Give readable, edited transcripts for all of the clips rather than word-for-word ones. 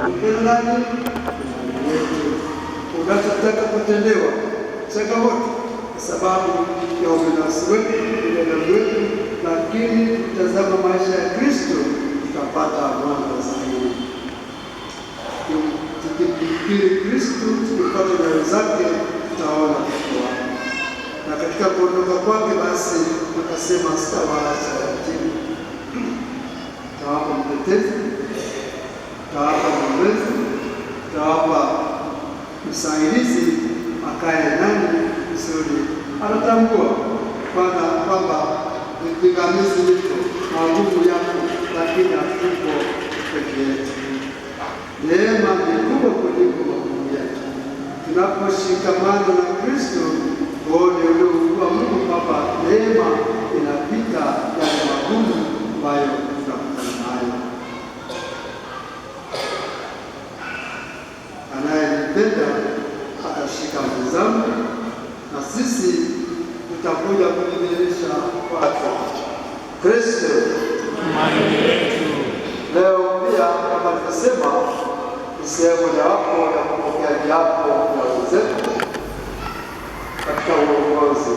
upendo nani yetu. Unachotaka kutendewa changamoto kwa sababu ya ubinafsi wetu, binadamu wetu, lakini tutazama maisha ya Kristo tutapata mwanga zaidi. Tukimkiri Kristo, tukifuata nyayo zake, tutaona kukua. Na katika kuondoka kwake basi akasema, sitawaacha yatima. Tawapa mtetezi, tawapa mwombezi, tawapa msaidizi akae nani kusudi. Anatambua kwamba vipingamizi vipo na nguvu yako, lakini hatuko peke yetu. Neema ni kubwa kuliko magumu yetu. Tunaposhikamana na Kristo, tuone ule ukuu wa Mungu kwamba neema inapita yale magumu ambayo tunakutana nayo. Anayenipenda atashika amri zangu, na sisi tutakuja kudhihirisha kwake. Kristo tumaini letu. Leo pia kama nilivyosema, ni sehemu mojawapo ya kupokea viapo vya wenzetu katika uongozi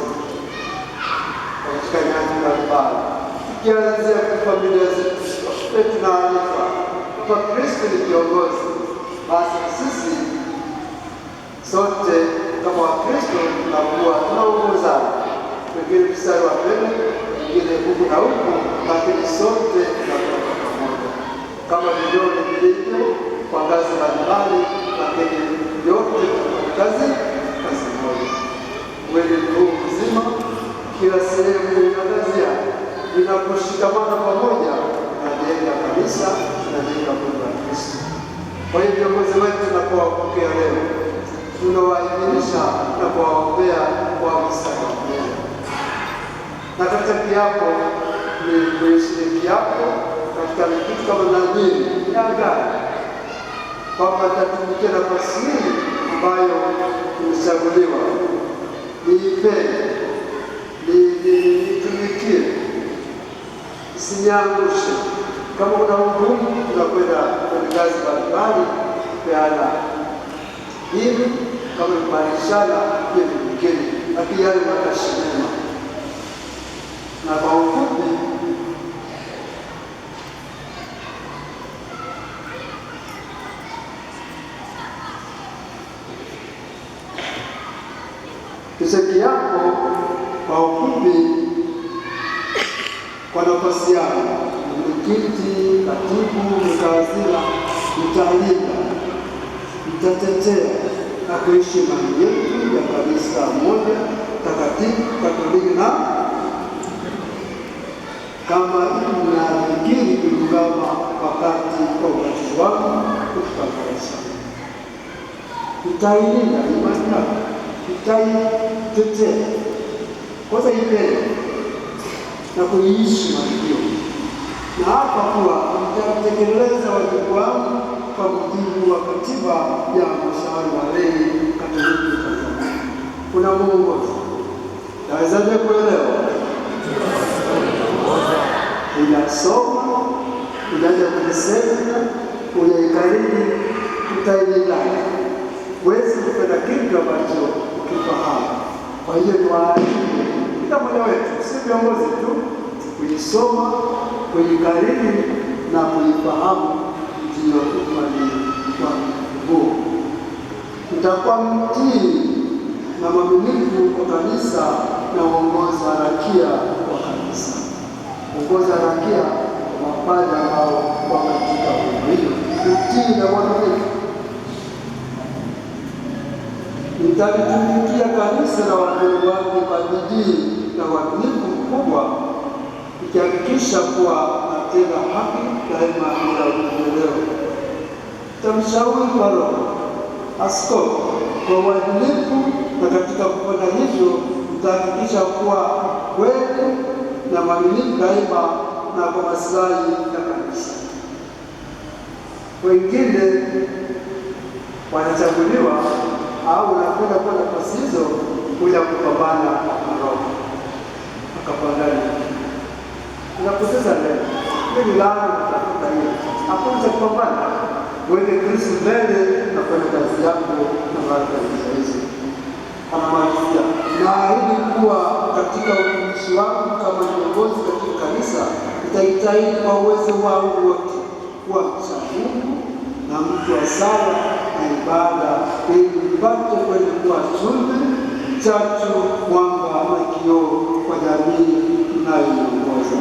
katika nyanja mbalimbali, tukianzia kwa familia zetu. Tunaarifa kwa Kristo ni kiongozi, basi sisi sote kama Wakristo tunakuwa tunaongozana, wengine mstari wa mbele, wengine huku na huku, lakini sote tunakuwa pamoja kama vidole vilivyo kwa ngazi mbalimbali, lakini yote tunafanya kazi moja. Mwili huu mzima, kila sehemu ina kazi yake. Inaposhikamana pamoja, tunajenga kanisa, tunajenga mwili wa Kristo. Kwa hiyo viongozi wetu tunapowapokea leo, tunawaadhimisha na kuwaombea kwa mstari wa mbele. Na katika kiapo ni kuishi kiapo katika kitu kama nadhiri ya agano, kwamba tatumikia nafasi hii ambayo tumechaguliwa, niipende, nitumikie, isiniangushe. Kama kuna ugumu, tunakwenda kwenye kazi mbalimbali kupeana hivi, kama kumarishana pia vingine, lakini yale makashimema. Na kwa ufupi, tuseki yako kwa ufupi, kwa nafasi yako mwenyekiti, katibu, mtawazira, mtalinda, mtatetea na kuishi imani yetu ya kanisa moja takatifu Katoliki, na kama inafikiri kulingana wakati wa ubatizo wangu katika kanisa. Tutailinda imani yako, tutaitetea, kwanza ipende na kuiishi imani hiyo, na hapa kuwa nitatekeleza wajibu wangu kwa mujibu wa katiba ya Halmashauri ya Walei Katoliki Tanzania. Kuna mwongozo, nawezaje kuelewa? Unasoma, unaja kujisema, unaikariri, utailindana. Huwezi kupenda kitu ambacho ukifahamu. Kwa hiyo tuwaalimu kila mmoja wetu, si viongozi tu, kujisoma, kuikariri na kuifahamu ndio imani huo. Tutakuwa mtii na mwaminifu kwa kanisa na uongozi wa harakia wa kanisa. Uongozi wa harakia wa mapadri ambao wa katika hilo, utii na mwaminifu. Nitalitumikia kanisa na wapendwa wake kwa bidii na uaminifu mkubwa, ikihakikisha kuwa natenda haki daima bila upendeleo. Nitamshauri kwa Roho askofu kwa uadilifu, na katika kufanya hivyo nitahakikisha kuwa kweli na mwaminifu daima na kwa maslahi ya kanisa. Wengine wanachaguliwa au wanakwenda kwa nafasi hizo kuja kupambana na Roho akapambana. Tunapoteza leo. Mimi laana kutafuta hiyo. Hakuna kupambana. weke Kristo mbele na kufanya kazi yako na baraka hizo. Anamalizia, naahidi kuwa katika utumishi wangu kama kiongozi katika kanisa nitajitahidi kwa uwezo wangu wote kuwa mcha Mungu na mtu wa sala na ibada, ili nipate kwenda kuwa chumvi, chachu, mwanga na kioo kwa jamii inayoongoza.